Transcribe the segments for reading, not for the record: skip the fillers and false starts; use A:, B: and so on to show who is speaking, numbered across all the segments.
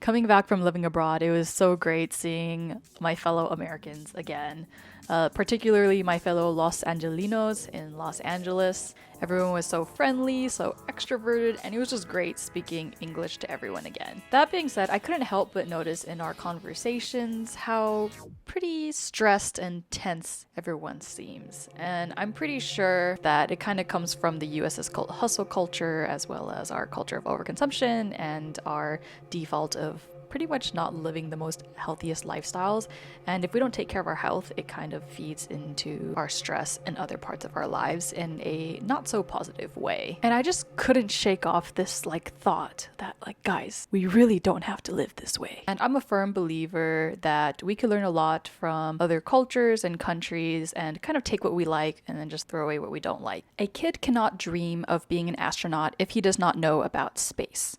A: Coming back from living abroad, it was so great seeing my fellow Americans again, particularly my fellow Los Angelinos in Los Angeles. Everyone was so friendly, so extroverted, and it was just great speaking English to everyone again. That being said, I couldn't help but notice in our conversations how pretty stressed and tense everyone seems. And I'm pretty sure that it kind of comes from the US's hustle culture, as well as our culture of overconsumption and our default of pretty much not living the most healthiest lifestyles. And if we don't take care of our health, it kind of feeds into our stress and other parts of our lives in a not so positive way. And I just couldn't shake off this thought that guys, we really don't have to live this way. And I'm a firm believer that we could learn a lot from other cultures and countries and kind of take what we like and then just throw away what we don't like. A kid cannot dream of being an astronaut if he does not know about space.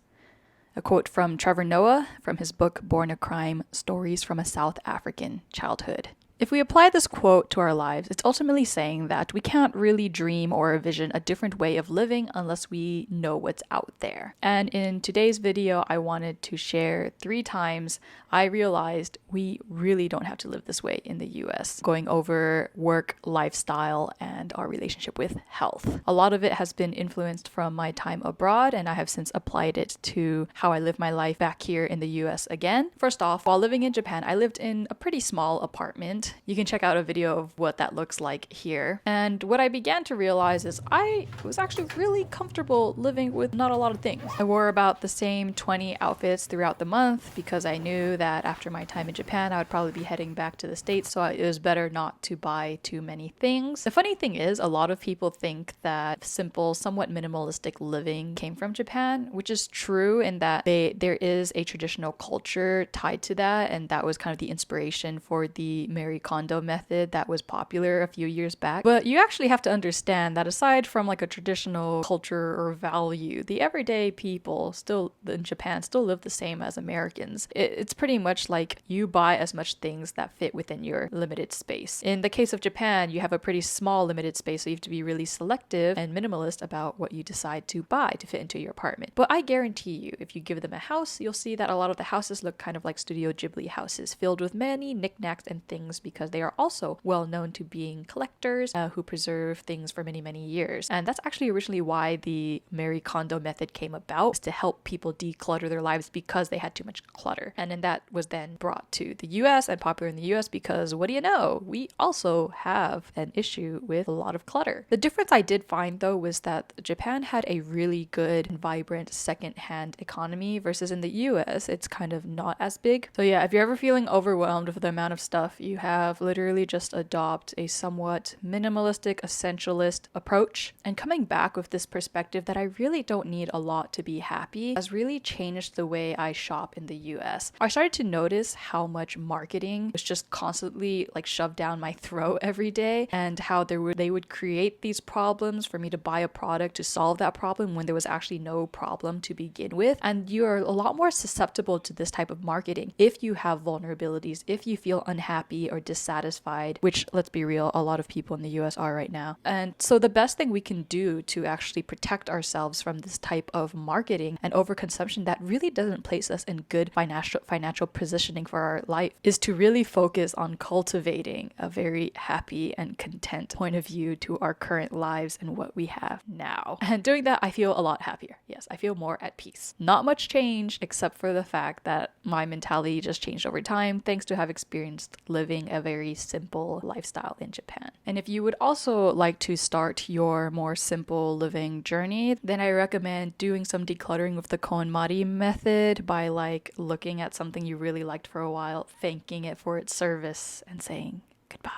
A: A quote from Trevor Noah from his book Born a Crime: Stories from a South African Childhood. If we apply this quote to our lives, it's ultimately saying that we can't really dream or envision a different way of living unless we know what's out there. And in today's video, I wanted to share 3 times I realized we really don't have to live this way in the US, going over work, lifestyle, and our relationship with health. A lot of it has been influenced from my time abroad, and I have since applied it to how I live my life back here in the US again. First off, while living in Japan, I lived in a pretty small apartment. You can check out a video of what that looks like here. And what I began to realize is I was actually really comfortable living with not a lot of things. I wore about the same 20 outfits throughout the month because I knew that after my time in Japan, I would probably be heading back to the States, so it was better not to buy too many things. The funny thing is, a lot of people think that simple, somewhat minimalistic living came from Japan, which is true in that there is a traditional culture tied to that, and that was kind of the inspiration for the Marie Kondo method that was popular a few years back. But you actually have to understand that aside from a traditional culture or value, the everyday people still in Japan still live the same as Americans. It's pretty much like you buy as much things that fit within your limited space. In the case of Japan, you have a pretty small limited space, so you have to be really selective and minimalist about what you decide to buy to fit into your apartment. But I guarantee you, if you give them a house, you'll see that a lot of the houses look kind of like Studio Ghibli houses, filled with many knickknacks and things, because they are also well known to being collectors who preserve things for many, many years. And that's actually originally why the Marie Kondo method came about, was to help people declutter their lives because they had too much clutter. And then that was then brought to the US and popular in the US because what do you know? We also have an issue with a lot of clutter. The difference I did find though was that Japan had a really good and vibrant second-hand economy versus in the US, it's kind of not as big. So yeah, if you're ever feeling overwhelmed with the amount of stuff you have, literally just adopt a somewhat minimalistic, essentialist approach. And coming back with this perspective that I really don't need a lot to be happy has really changed the way I shop in the US. I started to notice how much marketing was just constantly shoved down my throat every day, and how they would create these problems for me to buy a product to solve that problem when there was actually no problem to begin with. And you're a lot more susceptible to this type of marketing if you have vulnerabilities, if you feel unhappy or dissatisfied, which, let's be real, a lot of people in the US are right now. And so the best thing we can do to actually protect ourselves from this type of marketing and overconsumption that really doesn't place us in good financial positioning for our life is to really focus on cultivating a very happy and content point of view to our current lives and what we have now. And doing that, I feel a lot happier. Yes, I feel more at peace. Not much change, except for the fact that my mentality just changed over time thanks to have experienced living a very simple lifestyle in Japan. And if you would also like to start your more simple living journey, then I recommend doing some decluttering with the KonMari method by looking at something you really liked for a while, thanking it for its service, and saying goodbye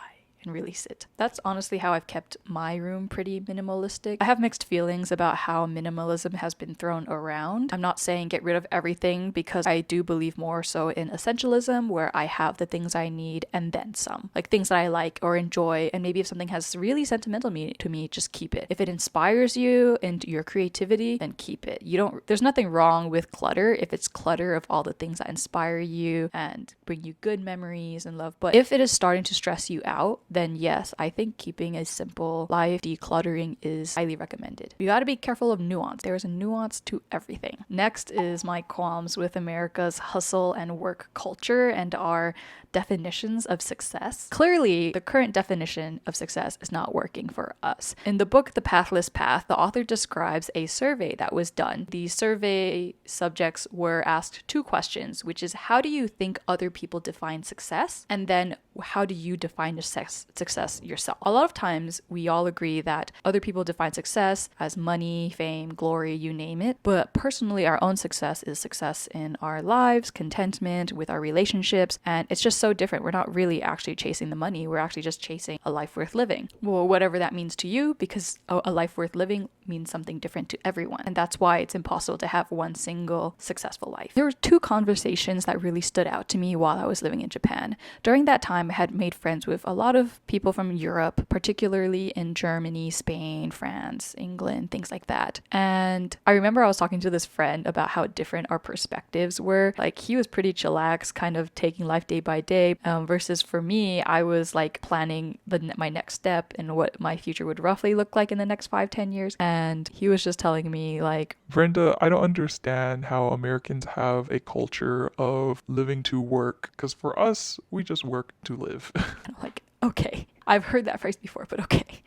A: and release it. That's honestly how I've kept my room pretty minimalistic. I have mixed feelings about how minimalism has been thrown around. I'm not saying get rid of everything, because I do believe more so in essentialism, where I have the things I need and then some. Things that I like or enjoy, and maybe if something has really sentimental meaning to me, just keep it. If it inspires you and your creativity, then keep it. There's nothing wrong with clutter if it's clutter of all the things that inspire you and bring you good memories and love. But if it is starting to stress you out, then yes, I think keeping a simple life, decluttering is highly recommended. You gotta be careful of nuance. There is a nuance to everything. Next is my qualms with America's hustle and work culture and our definitions of success. Clearly, the current definition of success is not working for us. In the book, The Pathless Path, the author describes a survey that was done. The survey subjects were asked two questions, which is how do you think other people define success? And then how do you define success yourself? A lot of times we all agree that other people define success as money, fame, glory, you name it. But personally, our own success is success in our lives, contentment with our relationships, and it's just so different. We're not really actually chasing the money. We're actually just chasing a life worth living. Well, whatever that means to you, because a life worth living means something different to everyone. And that's why it's impossible to have one single successful life. There were two conversations that really stood out to me while I was living in Japan. During that time, I had made friends with a lot of people from Europe, particularly in Germany, Spain, France, England, things like that. And I remember I was talking to this friend about how different our perspectives were. Like, he was pretty chillax, kind of taking life day by day, versus for me, I was like planning my next step and what my future would roughly look like in the next 5-10 years. And he was just telling me like,
B: Brenda, I don't understand how Americans have a culture of living to work, because for us, we just work to live.
A: I'm like, okay, I've heard that phrase before, but okay.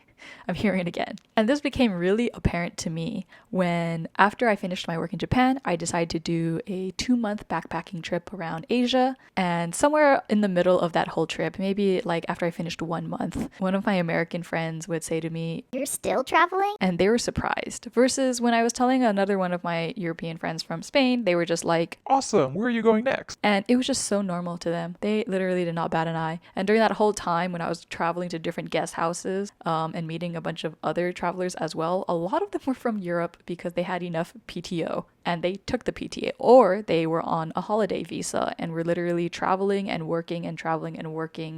A: I'm hearing it again. And this became really apparent to me when, after I finished my work in Japan, I decided to do a 2-month backpacking trip around Asia. And somewhere in the middle of that whole trip, maybe like after I finished 1 month, one of my American friends would say to me,
C: "You're still traveling?"
A: And they were surprised. Versus when I was telling another one of my European friends from Spain, they were just like,
B: awesome, where are you going next?
A: And it was just so normal to them. They literally did not bat an eye. And during that whole time when I was traveling to different guest houses and meeting a bunch of other travelers as well, a lot of them were from Europe because they had enough PTO and they took the PTA, or they were on a holiday visa and were literally traveling and working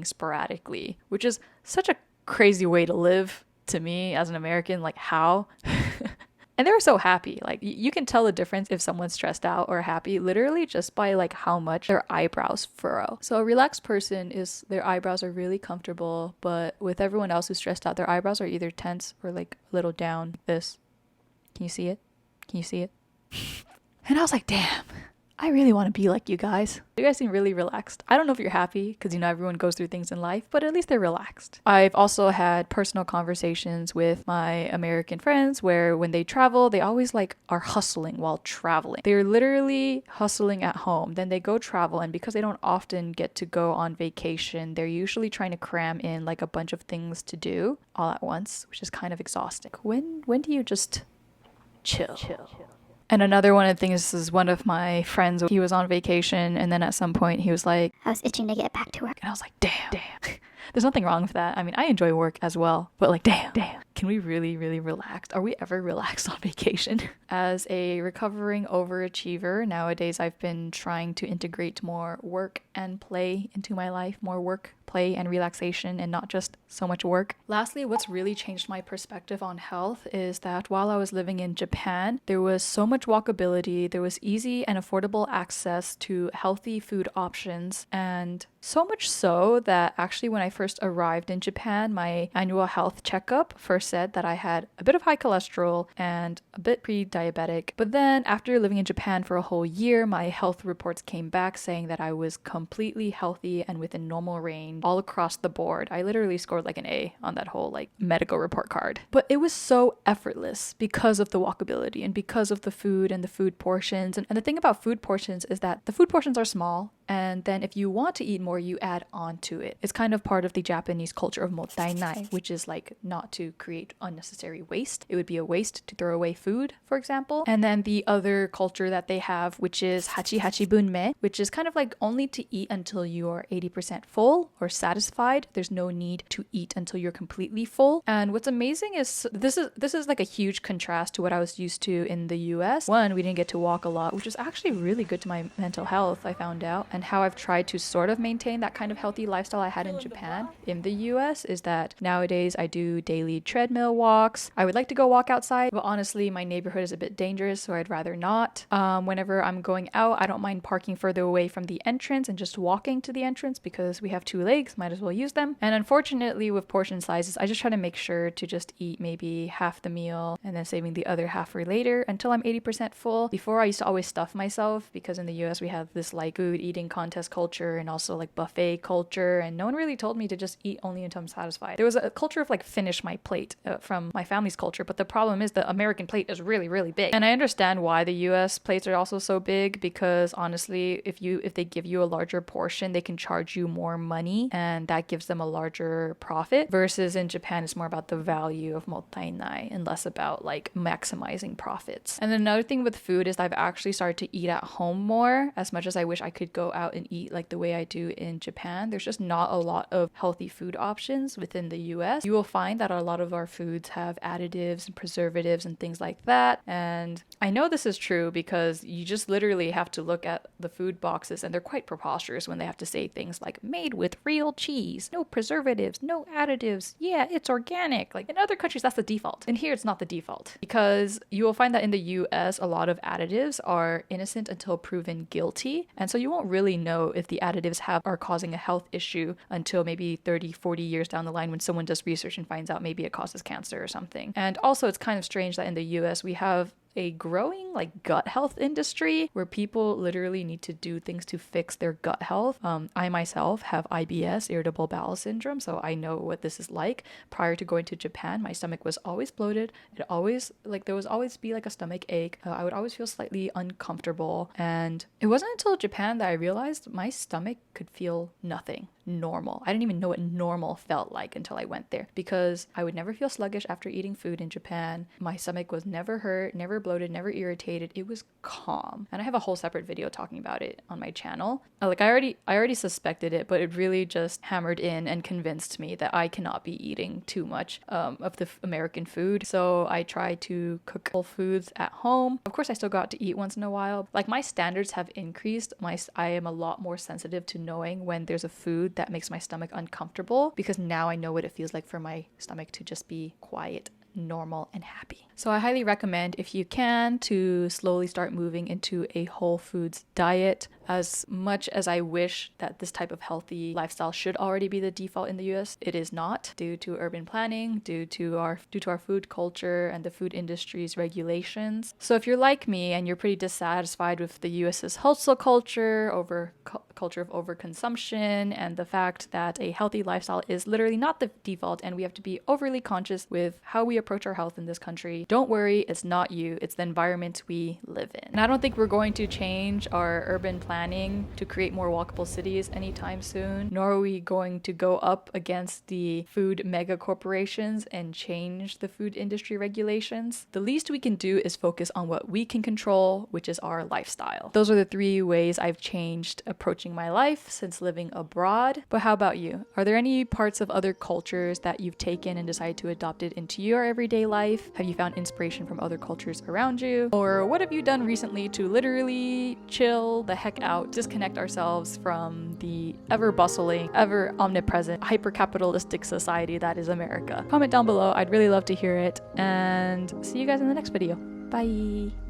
A: sporadically, which is such a crazy way to live to me as an American. Like, how? And they were so happy. Like, you can tell the difference if someone's stressed out or happy literally just by like how much their eyebrows furrow. So a relaxed person is, their eyebrows are really comfortable, but with everyone else who's stressed out, their eyebrows are either tense or like a little down like this. Can you see it? Can you see it? And I was like, damn, I really want to be like you guys. You guys seem really relaxed. I don't know if you're happy because, you know, everyone goes through things in life, but at least they're relaxed. I've also had personal conversations with my American friends where when they travel, they always like are hustling while traveling. They're literally hustling at home. Then they go travel, and because they don't often get to go on vacation, they're usually trying to cram in like a bunch of things to do all at once, which is kind of exhausting. When do you just chill? And another one of the things is one of my friends, he was on vacation, and then at some point he was like,
C: "I was itching to get back to work."
A: And I was like, damn. There's nothing wrong with that. I mean, I enjoy work as well, but like, damn. Can we really, really relax? Are we ever relaxed on vacation? As a recovering overachiever, nowadays I've been trying to integrate more work and play into my life, more work, play, and relaxation, and not just so much work. Lastly, what's really changed my perspective on health is that while I was living in Japan, there was so much walkability, there was easy and affordable access to healthy food options, and so much so that actually when I first arrived in Japan, my annual health checkup first said that I had a bit of high cholesterol and a bit pre-diabetic. But then after living in Japan for a whole year, my health reports came back saying that I was completely healthy and within normal range all across the board. I literally scored like an A on that whole like medical report card. But it was so effortless because of the walkability and because of the food and the food portions. And the thing about food portions is that the food portions are small, and then if you want to eat more, you add on to it. It's kind of part of the Japanese culture of mottainai, which is like not to create unnecessary waste. It would be a waste to throw away food, for example. And then the other culture that they have, which is hachi hachi bunme, which is kind of like only to eat until you are 80% full or satisfied. There's no need to eat until you're completely full. And what's amazing is this is like a huge contrast to what I was used to in the US. One, we didn't get to walk a lot, which was actually really good to my mental health, I found out. and how I've tried to sort of maintain that kind of healthy lifestyle I had in Japan in the US is that nowadays I do daily treadmill walks. I would like to go walk outside, but honestly, my neighborhood is a bit dangerous, so I'd rather not. Whenever I'm going out, I don't mind parking further away from the entrance and just walking to the entrance because we have 2 legs, might as well use them. And unfortunately, with portion sizes, I just try to make sure to just eat maybe half the meal and then saving the other half for later until I'm 80% full. Before, I used to always stuff myself because in the US we have this like food eating contest culture and also like buffet culture, and no one really told me to just eat only until I'm satisfied. There was a culture of like finish my plate from my family's culture, but the problem is the American plate is really, really big. And I understand why the US plates are also so big, because honestly, if they give you a larger portion, they can charge you more money and that gives them a larger profit, versus in Japan it's more about the value of mottainai and less about like maximizing profits. And then another thing with food is I've actually started to eat at home more. As much as I wish I could go out and eat like the way I do in Japan, there's just not a lot of healthy food options within the US. You will find that a lot of our foods have additives and preservatives and things like that. And I know this is true because you just literally have to look at the food boxes and they're quite preposterous when they have to say things like made with real cheese, no preservatives, no additives, yeah, it's organic. Like in other countries, that's the default. And here it's not the default, because you will find that in the US, a lot of additives are innocent until proven guilty. And so you won't really know if the additives are causing a health issue until maybe 30, 40 years down the line when someone does research and finds out maybe it causes cancer or something. And also it's kind of strange that in the US we have a growing like gut health industry where people literally need to do things to fix their gut health. I myself have IBS, irritable bowel syndrome, so I know what this is like. Prior to going to Japan, my stomach was always bloated. There would always be like a stomach ache. I would always feel slightly uncomfortable, and it wasn't until Japan that I realized my stomach could feel nothing normal. I didn't even know what normal felt like until I went there, because I would never feel sluggish after eating food in Japan. My stomach was never hurt, never bloated, never irritated. It was calm. And I have a whole separate video talking about it on my channel. Like I already suspected it, but it really just hammered in and convinced me that I cannot be eating too much of the American food. So I try to cook whole foods at home. Of course, I still got to eat once in a while. Like my standards have increased. I am a lot more sensitive to knowing when there's a food that makes my stomach uncomfortable, because now I know what it feels like for my stomach to just be quiet, normal, and happy. So I highly recommend, if you can, to slowly start moving into a whole foods diet. As much as I wish that this type of healthy lifestyle should already be the default in the US, it is not, due to urban planning, due to our food culture and the food industry's regulations. So if you're like me and you're pretty dissatisfied with the US's hustle culture, culture of overconsumption, and the fact that a healthy lifestyle is literally not the default and we have to be overly conscious with how we approach our health in this country, don't worry, it's not you, it's the environment we live in. And I don't think we're going to change our urban planning to create more walkable cities anytime soon, nor are we going to go up against the food mega corporations and change the food industry regulations. The least we can do is focus on what we can control, which is our lifestyle. Those are the 3 ways I've changed approaching my life since living abroad. But how about you? Are there any parts of other cultures that you've taken and decided to adopt it into your everyday life? Have you found inspiration from other cultures around you? Or what have you done recently to literally chill the heck out, disconnect ourselves from the ever bustling, ever omnipresent, hyper-capitalistic society that is America? Comment down below, I'd really love to hear it, and see you guys in the next video. Bye!